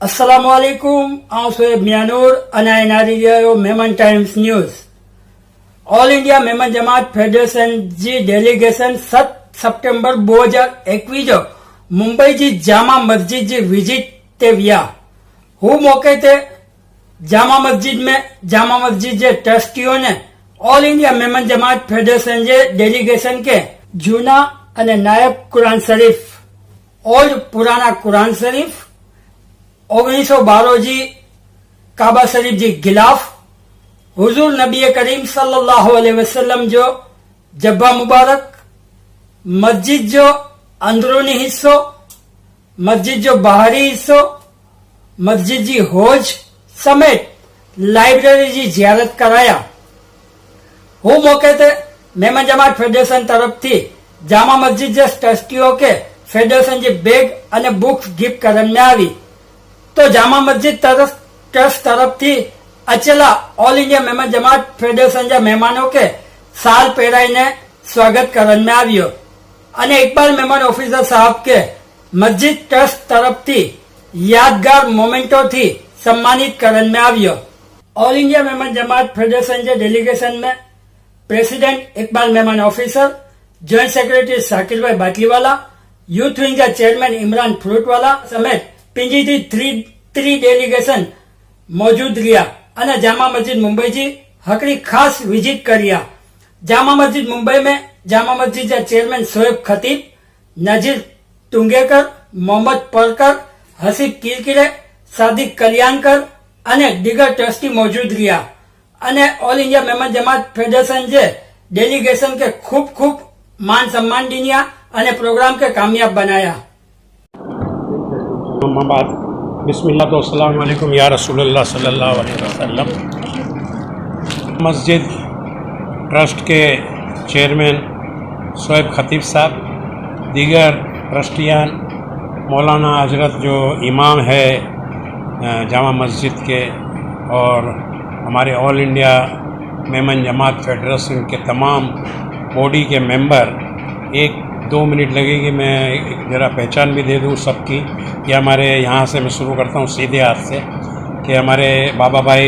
अस्सलामुअलैकुम आऊं शोएब मियानूर અને નારી રહ્યો Memon Times news all India Memon Jamat federation जी डेलीगेशन 7 સપ્ટેમ્બર 2021 મુંબઈ जी જામા મસ્જિદ जी विजिट ते विया હું मौके ते जामा मस्जिद जे ट्रस्टीओ ने all India Memon Jamaat federation जे डेलीगेशन के जूना અને नायब कुरान शरीफ ओल्ड पुराना कुरान शरीफ 1912 जी काबा शरीफ जी गिलाफ हुजूर नबी करीम सल्लल्लाहु अलैहि वसल्लम जो जब्बा मुबारक मस्जिद जो अंदरूनी हिस्सो मस्जिद जो बाहरी हिस्सो मस्जिद जी होज समेत लाइब्रेरी जी जियारत कराया। હું मौके ते मेमन जमात फेडरेशन तरफ थी जामा मस्जिद जे ट्रस्टीओ के फेडरेशन जी बेग અને बुक्स गिफ्ट કરવામાં આવી तो जामा मस्जिद ट्रस्ट तरफ थी अचेला all India Memon Jamaat federation जे मेहमानों के साल પહેરાઈને स्वागत કરવામાં આવ્યો અને इकबाल मेमन ऑफिसर साहब के मस्जिद ट्रस्ट तरफ थी यादगार मोमेंटो थी सम्मानित કરવામાં આવ્યો। All India Memon Jamaat federation जे डेलीगेशन में president Iqbal Memon officer, joint secretary Shakir भाई बाटलीवाला, यूथ विंग का चेयरमैन इमरान फ्रूटवाला समेत पिंजी थी थ्री डेलीगेशन मौजूद रहा અને जामा मस्जिद मुंबई जी हकरी खास विजिट करिया। जामा मस्जिद मुंबई में जामा मस्जिद के चेयरमैन शोएब खतीब, नजीर तुंगेकर, मोहम्मद परकर, हसीब किरकिरे, सादिक कल्याणकर અને દીગર ટ્રસ્ટી मौजूद रहा અને all India Memon Jamaat federation जे डेलीगेशन के खूब मान सम्मान दिया અને प्रोग्राम के कामयाब बनाया। बिस्मिल्लाह तो अस्सलाम वालेकुम या रसूलुल्लाह सल्लल्लाहु अलैहि वसल्लम। मस्जिद ट्रस्ट के चेयरमैन शोएब खतीब साहब, दीगर ट्रस्टियान, मौलाना हजरत जो इमाम है जामा मस्जिद के, और हमारे all India Memon Jamaat federation के तमाम बॉडी के मेंबर, 1-2 मिनट लगेगी मैं ज़रा पहचान भी दे दूँ सबकी। कि हमारे यहाँ से मैं शुरू करता हूँ सीधे हाथ से कि हमारे बाबा भाई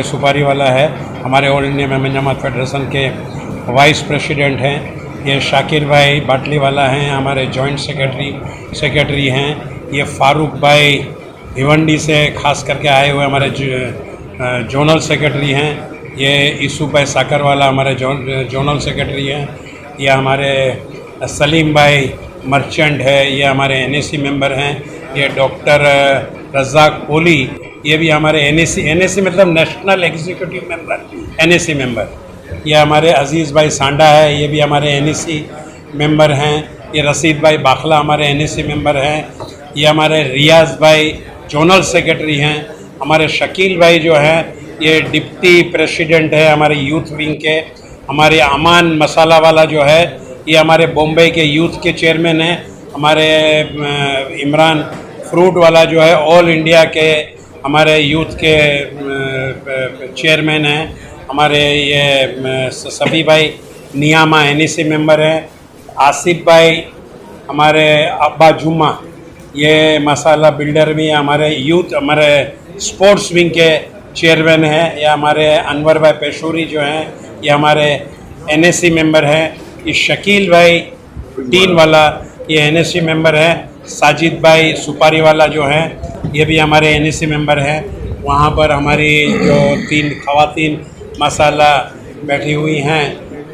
सुपारी वाला है, हमारे all India Memon Jamaat federation के वाइस प्रेसिडेंट हैं। ये शाकिर भाई बाटली वाला हैं, हमारे जॉइंट सेक्रेटरी हैं। ये फारूक भाई भिवंडी से खास करके आए हुए हमारे जोनल सेक्रेटरी हैं। ये ईसू भाई साकर वाला हमारे जोनल सेक्रेटरी हैं। ये हमारे सलीम भाई मर्चेंट है, ये हमारे एनएसी मेंबर हैं। ये डॉक्टर रज़ाक कोली, ये भी हमारे एनएसी मतलब national executive member, NAC member. ये हमारे अजीज़ भाई सांडा है, ये भी हमारे एनएसी मेंबर हैं। ये रसीद भाई बाखला हमारे एनएसी मेंबर हैं। ये हमारे रियाज भाई जोनल सेक्रेटरी हैं। हमारे शकील भाई जो हैं ये डिप्टी प्रेसिडेंट है हमारे यूथ विंग के। हमारे अमान मसाला वाला जो है ये हमारे बॉम्बे के यूथ के चेयरमैन हैं। हमारे इमरान फ्रूट वाला जो है ऑल इंडिया के हमारे यूथ के चेयरमैन हैं। हमारे ये सभी भाई नियामा एनएसी मेंबर हैं। आसिफ भाई हमारे अब्बा जुम्मा, ये मसाला बिल्डर भी हमारे यूथ हमारे स्पोर्ट्स विंग के चेयरमैन हैं। ये हमारे अनवर भाई पेशूरी जो हैं ये हमारे एनएसी मेंबर हैं। ये शकील भाई टीन वाला ये एनएसी मेंबर है। साजिद भाई सुपारी वाला जो है ये भी हमारे एनएसी मेंबर हैं। वहाँ पर हमारी जो 3 खवातीन मसाला बैठी हुई हैं,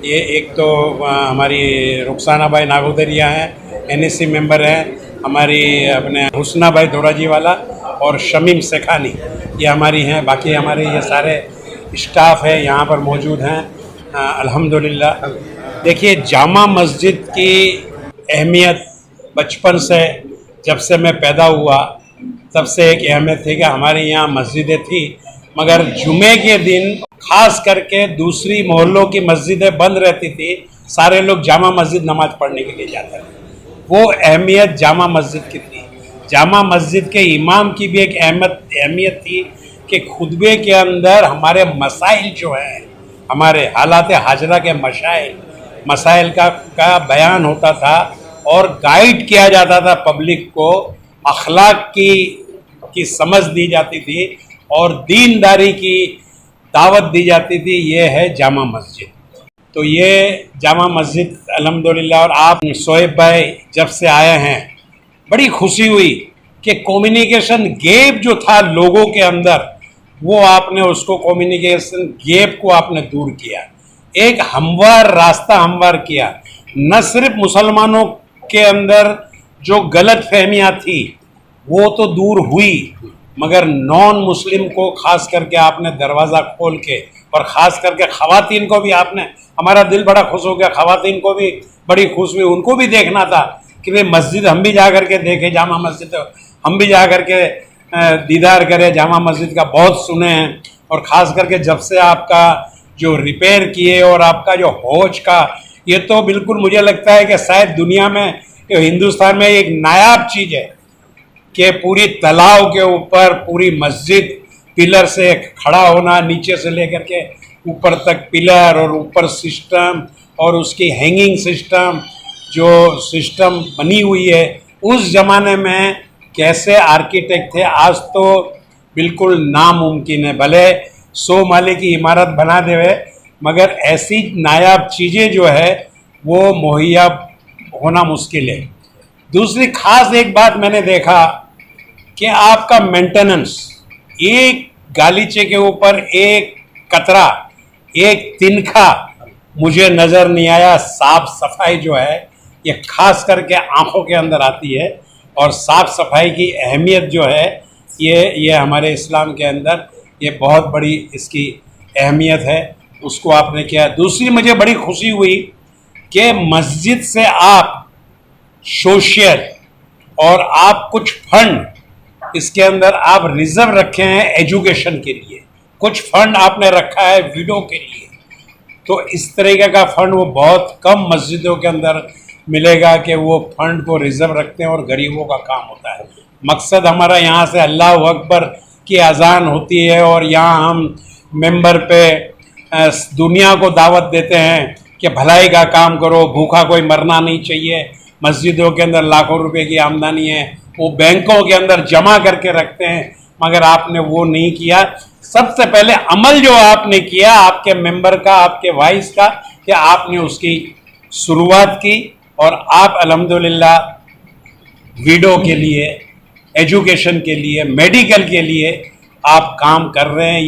ये एक तो हमारी रुखसाना भाई नागोदरिया हैं, एनएसी मेंबर हैं। हमारी अपने हुस्ना भाई दोराजी वाला और शमीम सेखानी ये हमारी हैं। बाकी हमारे ये सारे स्टाफ है यहाँ पर मौजूद हैं अल्हम्दुलिल्लाह। देखिए, जामा मस्जिद की अहमियत बचपन से, जब से मैं पैदा हुआ तब से एक अहमियत थी कि हमारे यहाँ मस्जिदें थी, मगर जुमे के दिन खास करके दूसरी मोहल्लों की मस्जिदें बंद रहती थी, सारे लोग जामा मस्जिद नमाज पढ़ने के लिए जाते थे। वो अहमियत जामा मस्जिद की थी। जामा मस्जिद के इमाम की भी एक अहमियत थी कि खुतबे के अंदर हमारे मसाइल जो हैं, हमारे हालात हाजरा के मसाइल का बयान होता था और गाइड किया जाता था पब्लिक को अखलाक की समझ दी जाती थी और दीनदारी की दावत दी जाती थी, ये है जामा मस्जिद। तो ये जामा मस्जिद अल्हम्दुलिल्लाह, और आप शोएब भाई जब से आए हैं बड़ी खुशी हुई कि कम्युनिकेशन गैप जो था लोगों के अंदर, वो आपने उसको कम्युनिकेशन गैप को आपने दूर किया, एक हमवार रास्ता हमवार किया। न सिर्फ मुसलमानों के अंदर जो गलत फहमियाँ थी वो तो दूर हुई, मगर नॉन मुस्लिम को खास करके आपने दरवाज़ा खोल के, और ख़ास करके ख़वातीन को भी आपने, हमारा दिल बड़ा खुश हो गया, ख़वातीन को भी बड़ी खुश हुई, उनको भी देखना था कि भाई मस्जिद हम भी जा कर के देखें, जामा मस्जिद हम भी जा कर के दीदार करें जामा मस्जिद का। बहुत सुने हैं, और ख़ास करके जब से आपका जो रिपेयर किए और आपका जो हौज का, ये तो बिल्कुल मुझे लगता है कि शायद दुनिया में, हिंदुस्तान में एक नायाब चीज़ है कि पूरी तालाब के ऊपर पूरी मस्जिद पिलर से खड़ा होना, नीचे से लेकर के ऊपर तक पिलर, और ऊपर सिस्टम और उसकी हैंगिंग सिस्टम, जो सिस्टम बनी हुई है उस ज़माने में कैसे आर्किटेक्ट थे, आज तो बिल्कुल नामुमकिन है। भले 100 माले की इमारत बना देवे, मगर ऐसी नायाब चीज़ें जो है वो मुहैया होना मुश्किल है। दूसरी खास एक बात मैंने देखा कि आपका मेंटेनेंस, एक गालीचे के ऊपर एक कतरा, एक तिनका मुझे नज़र नहीं आया। साफ सफाई जो है ये खास करके आँखों के अंदर आती है, और साफ सफाई की अहमियत जो है ये हमारे इस्लाम के अंदर ये बहुत बड़ी इसकी अहमियत है, उसको आपने किया। दूसरी मुझे बड़ी खुशी हुई कि मस्जिद से आप सोशल और आप कुछ फंड इसके अंदर आप रिजर्व रखे हैं एजुकेशन के लिए, कुछ फंड आपने रखा है विडो के लिए। तो इस तरीके का फंड वो बहुत कम मस्जिदों के अंदर मिलेगा कि वो फंड को रिजर्व रखते हैं और गरीबों का काम होता है। मकसद हमारा यहाँ से अल्लाह अकबर की अजान होती है, और यहाँ हम मेंबर पे दुनिया को दावत देते हैं कि भलाई का काम करो, भूखा कोई मरना नहीं चाहिए। मस्जिदों के अंदर लाखों रुपए की आमदनी है, वो बैंकों के अंदर जमा करके रखते हैं, मगर आपने वो नहीं किया। सबसे पहले अमल जो आपने किया आपके मेंबर का, आपके वाइस का, कि आपने उसकी शुरुआत की, और आप अल्हम्दुलिल्लाह विडो के लिए, एजुकेशन के लिए, मेडिकल के लिए आप काम कर रहे हैं।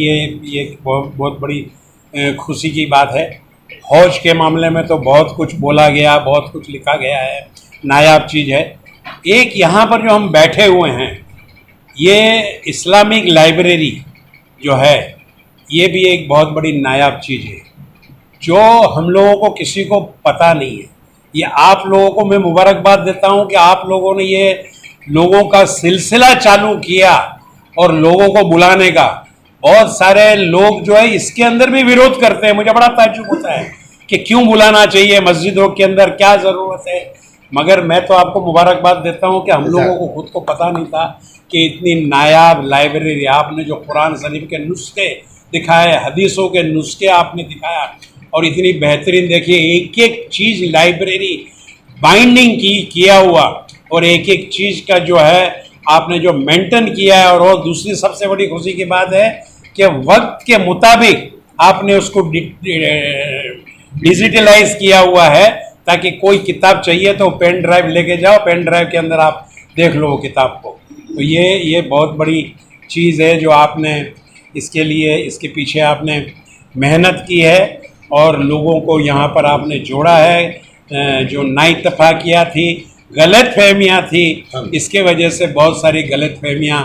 ये बहुत बड़ी खुशी की बात है। हौज के मामले में तो बहुत कुछ बोला गया, बहुत कुछ लिखा गया है, नायाब चीज़ है। एक यहाँ पर जो हम बैठे हुए हैं, ये इस्लामिक लाइब्रेरी जो है, ये भी एक बहुत बड़ी नायाब चीज़ है जो हम लोगों को किसी को पता नहीं है। ये आप लोगों को मैं मुबारकबाद देता हूँ कि आप लोगों ने ये लोगों का सिलसिला चालू किया, और लोगों को बुलाने का। बहुत सारे लोग जो है इसके अंदर भी विरोध करते हैं, मुझे बड़ा ताज्जुब होता है कि क्यों बुलाना चाहिए, मस्जिदों के अंदर क्या ज़रूरत है। मगर मैं तो आपको मुबारकबाद देता हूँ कि हम लोगों को खुद को पता नहीं था कि इतनी नायाब लाइब्रेरी, आपने जो कुरान शरीफ के नुस्खे दिखाए, हदीसों के नुस्खे आपने दिखाया, और इतनी बेहतरीन, देखिए एक एक चीज़ लाइब्रेरी बाइंडिंग किया हुआ, और एक एक चीज़ का जो है आपने जो मेंटेन किया है। और दूसरी सबसे बड़ी खुशी की बात है कि वक्त के मुताबिक आपने उसको डिजिटलाइज किया हुआ है, ताकि कोई किताब चाहिए तो पेन ड्राइव लेके जाओ, पेन ड्राइव के अंदर आप देख लो वो किताब को। तो ये बहुत बड़ी चीज़ है जो आपने इसके लिए, इसके पीछे आपने मेहनत की है, और लोगों को यहाँ पर आपने जोड़ा है। जो नाइतफाकियाँ थी, गलत फहमियाँ थी, इसके वजह से बहुत सारी गलत फहमियाँ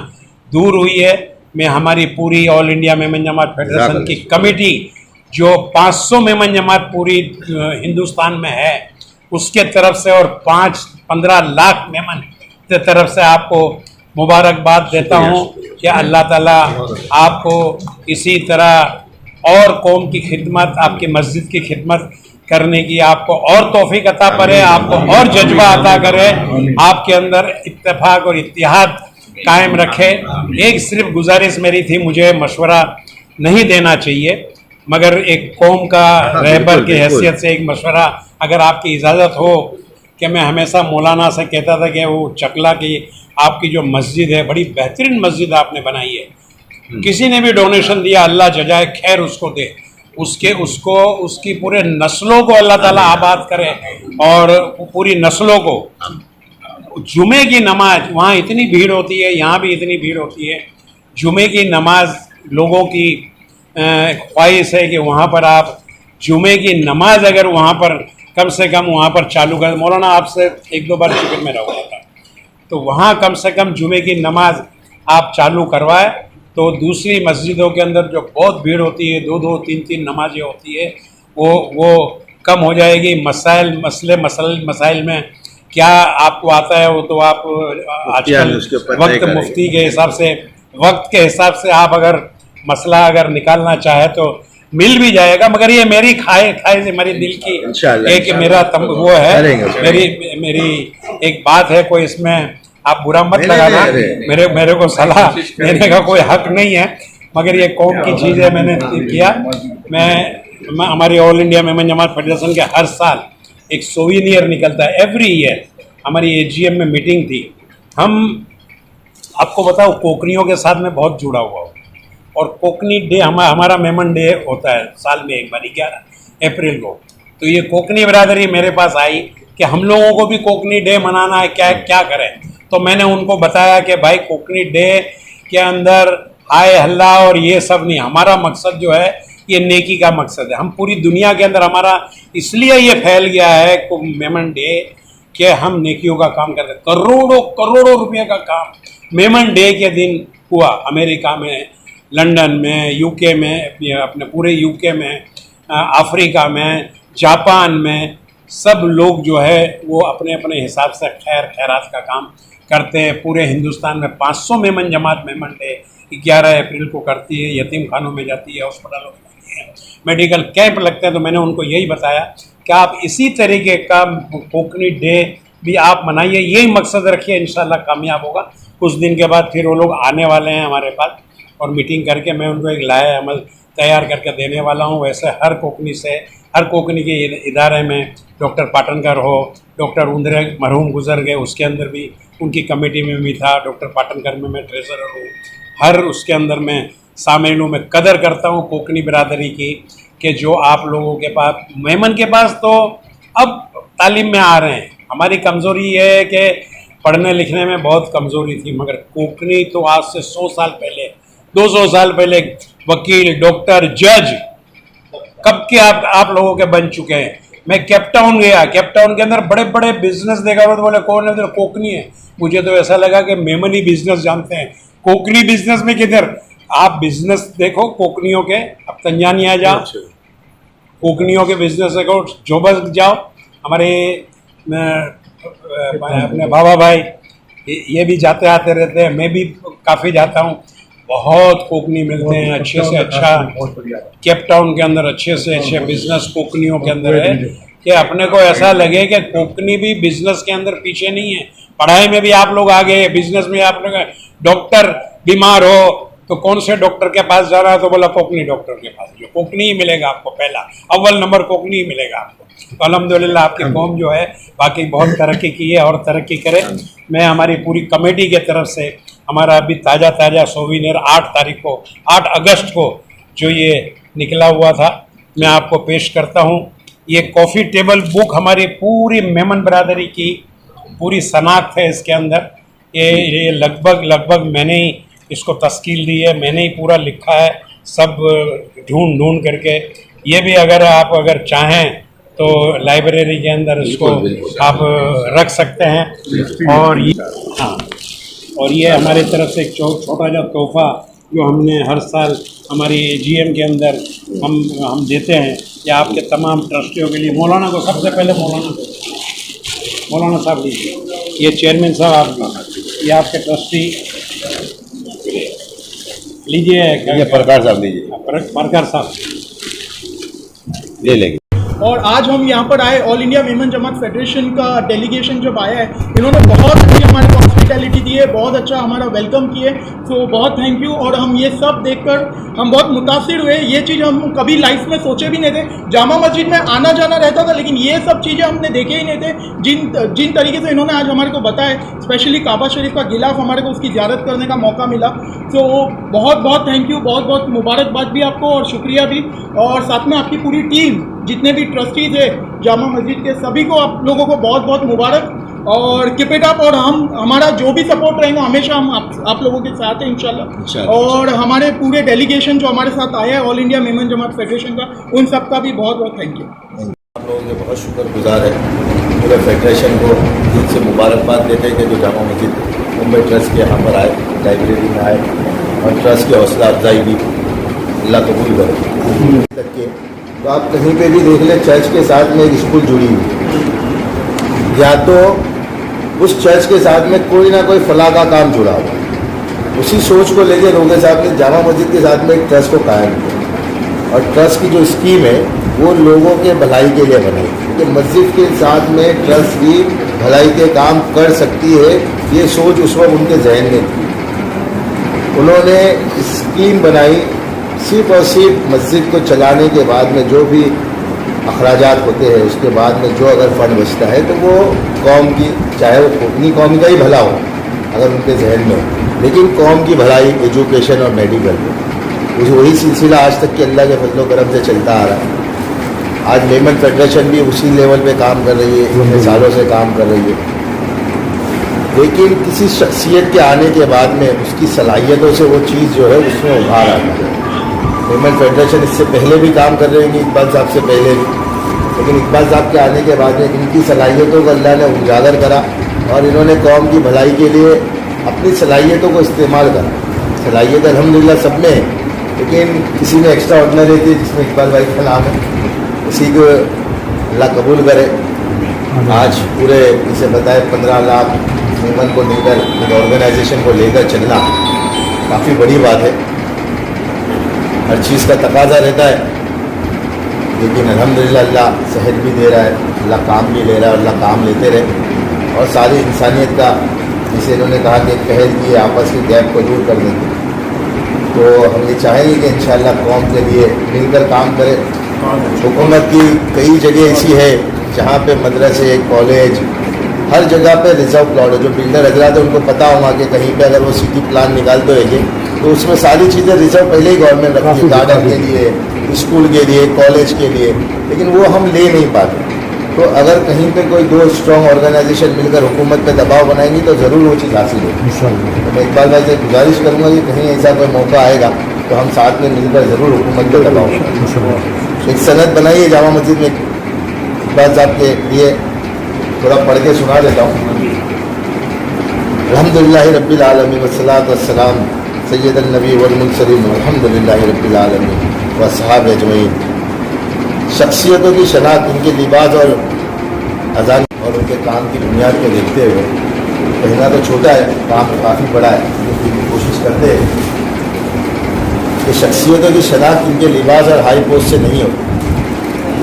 दूर हुई है। मैं हमारी पूरी all India Memon Jamaat federation की कमेटी, जो 500 मेमन जमात पूरी हिंदुस्तान में है, उसके तरफ से, और 5-15 लाख मेमन के तरफ से आपको मुबारकबाद देता हूँ कि अल्लाह ताला आपको इसी तरह और कौम की खिदमत, आपकी मस्जिद की खिदमत करने की आपको और तौफीक अता करे, आपको और जज्बा अता करे, आपके अंदर इत्तेफाक और इत्तिहाद कायम रखे। एक सिर्फ गुजारिश मेरी थी, मुझे मशवरा नहीं देना चाहिए, मगर एक कौम का रहबर की हैसियत से एक मशवरा, अगर आपकी इजाज़त हो, कि मैं हमेशा मौलाना से कहता था कि वो चकला की आपकी जो मस्जिद है बड़ी बेहतरीन मस्जिद आपने बनाई है। किसी ने भी डोनेशन दिया, अल्लाह जजाए खैर उसको दे, उसकी पूरे नस्लों को अल्लाह ताला आबाद करे और पूरी नस्लों को। जुमे की नमाज वहाँ इतनी भीड़ होती है, यहाँ भी इतनी भीड़ होती है। जुमे की नमाज लोगों की ख्वाहिश है कि वहाँ पर आप जुमे की नमाज अगर वहाँ पर कम से कम वहाँ पर चालू कर। मौलाना आपसे एक दो बार फिक्र में रहा था, तो वहाँ कम से कम जुमे की नमाज आप चालू करवाए तो दूसरी मस्जिदों के अंदर जो बहुत भीड़ होती है, दो दो तीन तीन नमाजें होती है, वो कम हो जाएगी। मसाइल में क्या आपको आता है वो तो आप आजकल वक्त के हिसाब से आप अगर मसला अगर निकालना चाहे तो मिल भी जाएगा। मगर ये मेरी खाए से मेरी दिल की एक मेरा वो है, मेरी एक बात है, कोई इसमें आप बुरा मत लगाना, मेरे को सलाह देने का कोई हक नहीं है, मगर ये कौम की चीज़ है, मैंने किया। मैं हमारी all India Memon Jamaat federation के हर साल एक सोविनियर निकलता है, एवरी ईयर। हमारी AGM में मीटिंग थी। हम आपको बताओ कोकनियों के साथ में बहुत जुड़ा हुआ हूँ, और कोकनी डे हमारा मेमन डे होता है साल में एक बार 11 अप्रैल को। तो ये कोकनी बिरादरी मेरे पास आई कि हम लोगों को भी कोकनी डे मनाना है, क्या करें। तो मैंने उनको बताया कि भाई कोकनी डे के अंदर हाय हल्ला और ये सब नहीं, हमारा मकसद जो है ये नेकी का मकसद है। हम पूरी दुनिया के अंदर हमारा इसलिए ये फैल गया है मेमन डे कि हम नेकियों का काम करते हैं। करोड़ों रुपये का काम मेमन डे के दिन हुआ, अमेरिका में, लंदन में, UK में, अपने पूरे UK में, अफ्रीका में, जापान में, सब लोग जो है वो अपने अपने हिसाब से खैरात का काम करते हैं। पूरे हिंदुस्तान में 500 मेमन जमात मेमन डे 11 अप्रैल को करती है, यतीम खानों में जाती है, अस्पतालों में जाती है, मेडिकल कैंप लगते हैं। तो मैंने उनको यही बताया कि आप इसी तरीके का कोकनी डे भी आप मनाइए, यही मकसद रखिए, इंशाल्लाह कामयाब होगा। कुछ दिन के बाद फिर वो लोग आने वाले हैं हमारे पास और मीटिंग करके मैं उनको एक लाए अमल तैयार करके देने वाला हूँ। वैसे हर कोकनी के इदारे में डॉक्टर पाटनकर हो, डॉक्टर उंदरे मरहूम गुजर गए, उसके अंदर भी उनकी कमेटी में भी था, डॉक्टर पाटनकर में मैं ट्रेजरर हूँ। हर उसके अंदर मैं शामिल हूँ। मैं कदर करता हूँ कोकनी बिरादरी की कि जो आप लोगों के पास, मेमन के पास तो अब तालीम में आ रहे हैं। हमारी कमज़ोरी ये है कि पढ़ने लिखने में बहुत कमज़ोरी थी, मगर कोकनी तो आज से 100 साल पहले, 200 साल पहले वकील, डॉक्टर, जज कब के आप लोगों के बन चुके हैं। मैं केपटाउन गया, केपटाउन के अंदर बड़े बड़े बिजनेस देखा, तो बोले कौन है, तो कोकनी है। मुझे तो ऐसा लगा कि मेमनी बिजनेस जानते हैं, कोकनी बिजनेस में किधर। आप बिजनेस देखो कोकनियों के, अब तंजानिया जाओ, कोकनियों के बिजनेस देखो, जोबस जाओ, हमारे अपने बाबा भाई ये भी जाते आते रहते हैं, मैं भी काफ़ी जाता हूँ। बहुत कोकनी मिलते हैं, अच्छे से अच्छा केपटाउन के अंदर अच्छे से अच्छे बिजनेस कोकनियों के अंदर है कि अपने को ऐसा लगे कि कोकनी भी बिजनेस के अंदर पीछे नहीं है। पढ़ाई में भी आप लोग आगे, बिजनेस में आप लोग, डॉक्टर बीमार हो तो कौन से डॉक्टर के पास जा रहा है, तो बोला कोकनी डॉक्टर के पास, जो कोकनी ही मिलेगा आपको, पहला अव्वल नंबर कोकनी ही मिलेगा आपको। तो अल्हम्दुलिल्लाह आपकी कौम जो है बाकी बहुत तरक्की की है और तरक्की करे। मैं हमारी पूरी कमेटी के तरफ से हमारा अभी ताज़ा सोविनियर 8 अगस्त को जो ये निकला हुआ था, मैं आपको पेश करता हूँ। ये कॉफ़ी टेबल बुक हमारी पूरी मेमन बरादरी की पूरी शनाख्त है इसके अंदर। ये लगभग मैंने ही इसको तश्कील दी है, मैंने ही पूरा लिखा है, सब ढूंढ करके। ये भी अगर आप चाहें तो लाइब्रेरी के अंदर इसको आप रख सकते हैं। और ये हमारे तरफ से एक छोटा सा तोहफा जो हमने हर साल हमारी AGM के अंदर हम देते हैं, ये आपके तमाम ट्रस्टियों के लिए। मौलाना को सबसे पहले मौलाना साहब लीजिए, ये चेयरमैन साहब आप, ये आपके ट्रस्टी लीजिए, प्रकार साहब लीजिए, प्रकार साहब ले लेंगे। और आज हम यहाँ पर आए, all India Memon Jamaat federation का डेलीगेशन जब आया है, इन्होंने बहुत अच्छी हमारी हॉस्पिटैलिटी दी है, बहुत अच्छा हमारा वेलकम किए, तो बहुत थैंक यू। और हम ये सब देखकर हम बहुत मुतासिर हुए, ये चीज़ हम कभी लाइफ में सोचे भी नहीं थे। जामा मस्जिद में आना जाना रहता था, लेकिन ये सब चीज़ें हमने देखे ही नहीं थे जिन तरीके से इन्होंने आज हमारे को बताया, स्पेशली काबा शरीफ का गिलाफ हमारे को उसकी ज़ियारत करने का मौका मिला। तो बहुत बहुत थैंक यू, बहुत बहुत मुबारकबाद भी आपको और शुक्रिया भी, और साथ में आपकी पूरी टीम, जितने भी ट्रस्टीज है जामा मस्जिद के, सभी को आप लोगों को बहुत बहुत मुबारक और कीप इट अप। और हमारा जो भी सपोर्ट रहेगा हमेशा हम आप लोगों के साथ हैं इंशाल्लाह। और हमारे पूरे डेलीगेशन जो हमारे साथ आया है all India Memon Jamaat federation का, उन सब का भी बहुत बहुत थैंक यू। आप लोगों के बहुत शुक्रगुजार है, पूरे फेडरेशन को दिल से मुबारकबाद देते हैं कि जो जामा मस्जिद मुंबई ट्रस्ट के यहाँ पर आए, लाइब्रेरी में आए, और ट्रस्ट की हौसला अफजाई भी अल्लाह कबूल करे तक के। तो आप कहीं पे भी देख लें, चर्च के साथ में एक स्कूल जुड़ी हुई है, या तो उस चर्च के साथ में कोई ना कोई फलाह का काम जुड़ा हुआ। उसी सोच को लेकर रोगे साहब ने जामा मस्जिद के साथ में एक ट्रस्ट को कायम किया, और ट्रस्ट की जो स्कीम है वो लोगों के भलाई के लिए बनाई, क्योंकि मस्जिद के साथ में ट्रस्ट भी भलाई के काम कर सकती है, ये सोच उस वक्त उनके जहन में थी। उन्होंने स्कीम बनाई सिर्फ और सिर्फ मस्जिद को चलाने के बाद में जो भी अखराजात होते हैं, उसके बाद में जो अगर फंड बचता है तो वो कौम की, चाहे वो अपनी कौम का ही भला हो अगर उनके जहन में हो, लेकिन कौम की भलाई, एजुकेशन और मेडिकल में वही सिलसिला आज तक के अल्लाह के फजलो करम से चलता आ रहा है। आज मेमन फेडरेशन भी उसी लेवल पे काम कर रही है, इतने सालों से काम कर रही है, लेकिन किसी शख्सियत के आने के बाद में उसकी सलाहियतों से वो चीज़ जो है उसमें उभार आता है। मेमन फेडरेशन इससे पहले भी काम कर रही है, इकबाल साहब से पहले भी, लेकिन इकबाल साहब के आने के बाद में इनकी सलाहियतों को अल्लाह ने उजागर करा और इन्होंने कौम की भलाई के लिए अपनी सलाहियतों को इस्तेमाल करा। सलाहियत अल्हम्दुलिल्लाह सब में है, लेकिन किसी में एक्स्ट्रा ऑर्डिनरी थी, जिसमें इकबाल भाई का नाम है, उसी को अल्लाह कबूल करे। आज पूरे इसे बताए 15 लाख मेमन को लेकर, एक ऑर्गेनाइजेशन को लेकर चलना काफ़ी बड़ी बात है। हर चीज़ का तकाजा रहता है, लेकिन अल्हम्दुलिल्लाह अल्लाह सेहत भी दे रहा है, अल्लाह काम भी ले रहा है, अल्लाह काम लेते रहे। और सारी इंसानियत का, जिसे इन्होंने कहा कि पहल की आपस के गैप को दूर कर देंगे, तो हम ये चाहेंगे कि इंशाअल्लाह कौम के लिए मिलकर काम करें। हुकूमत की कई जगह ऐसी है जहाँ पे मदरसे, कॉलेज, हर जगह पे रिजर्व प्लॉट है। जो बिल्डर हजरात है उनको पता होगा कि कहीं पे अगर वो सिटी प्लान निकालते होंगे तो उसमें सारी चीज़ें रिजर्व पहले ही गवर्नमेंट रखती है, गार्डन के लिए, स्कूल के लिए, कॉलेज के लिए, लेकिन वो हम ले नहीं पाते। तो अगर कहीं पे कोई दो स्ट्रॉन्ग ऑर्गेनाइजेशन मिलकर हुकूमत पे दबाव बनाएंगी तो ज़रूर वो चीज़ हासिल होगी। तो मैं इकबाल भाई से गुजारिश करूँगा कि कहीं ऐसा कोई मौका आएगा तो हम साथ में मिलकर ज़रूर हुकूमत पे दबाव बनाएंगे। एक सनद बनाइए जामा मस्जिद में, इकबाल साहब के लिए थोड़ा पढ़ के सुना देता हूँ। अल्हम्दुलिल्लाहि रब्बिल आलमीन वस्सलातु वस्सलाम सय्यदुन नबी वल मुरसलीन अल्हम्दुलिल्लाहि रब्बिल आलमीन व अस्हाब अजमईन। शख्सियतों की शनाख्त, उनके लिबास और अजान और उनके काम की बुनियाद को देखते हुए, कहना तो छोटा है, काम काफ़ी बड़ा है, लेकिन कोशिश करते हैं कि शख्सियतों की शनाख्त इनके लिबास और हाई पोस्ट से नहीं होती,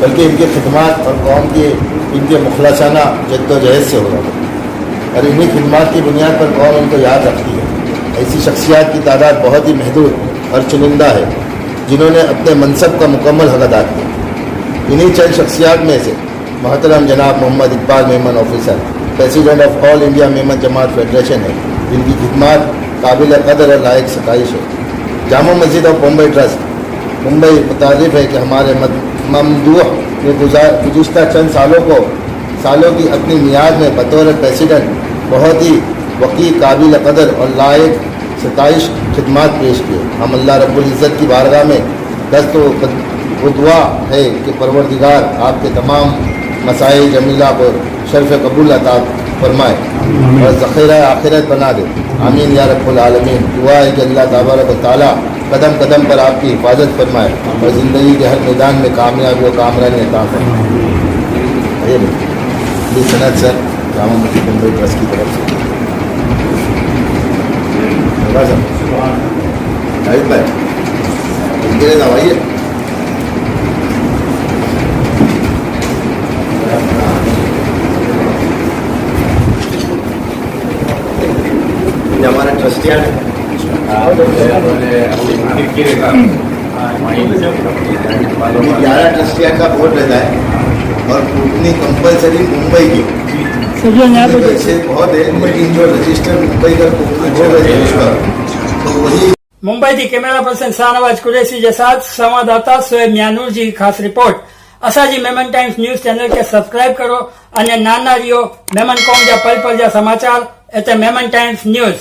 बल्कि इनके खिदमात और कौम के इनके मुखलसाना जद्दोजहद से हो रहा है। और इन्हीं खिदमात की बुनियाद पर कौम उनको याद रखती है। ऐसी शख्सियात की तादाद बहुत ही महदूद और चुनिंदा है जिन्होंने अपने मनसब का मुकम्मल हक अदा किया। इन्हीं चंद शख्सियात में से मोहतरम जनाब Mohammad Iqbal Memon officer, president of all India Memon Jamaat federation है, जिनकी खिदमात काबिल कदर और लायक सताइश है। जामा मस्जिद ऑफ मुंबई ट्रस्ट मुंबई मुतारिफ है कि हमारे ममदूह ने गुज़िश्ता चंद सालों की अपनी मियाद में बतौर प्रेसिडेंट बहुत ही वकी, काबिल कदर और लायक सताइश खिदमात पेश किए। हम अल्लाह रब्बुल इज़्ज़त की बारगाह में दस्त वो दुआ है कि परवरदिगार आपके तमाम मसाइल जमीला को शर्फ कबूल अता फरमाए और ज़ख़ीरा आखिरत बना दे। आमीन या रब्बुल आलमीन। दुआ है कि अल्लाह तबारक व तआला कदम कदम पर आपकी हिफाजत फरमाए और ज़िंदगी के हर मैदान में कामयाबी व कामरानी अता फरमाए। ये सनद सर जामा मस्जिद मुंबई ट्रस्ट की तरफ से आइए ट्रस्टी हैं 11 ट्रस्टियां का बोर्ड रहता है और उतनी कंपलसरी मुंबई की से बहुत है, लेकिन जो रजिस्टर मुंबई का कोर्टनी हो गए हैं उसका तो वही मुंबईથી કેમેરા પર્સન શાહનવાજ કુરેશી के साथ संवाददाता शोएब म्यानूर जी की खास रिपोर्ट। असाजी मेमन टाइम्स न्यूज चैनल के सब्सक्राइब करो અને નાના रियो मेमन कॉम जा पल पल जा समाचार एते मेमन टाइम्स न्यूज।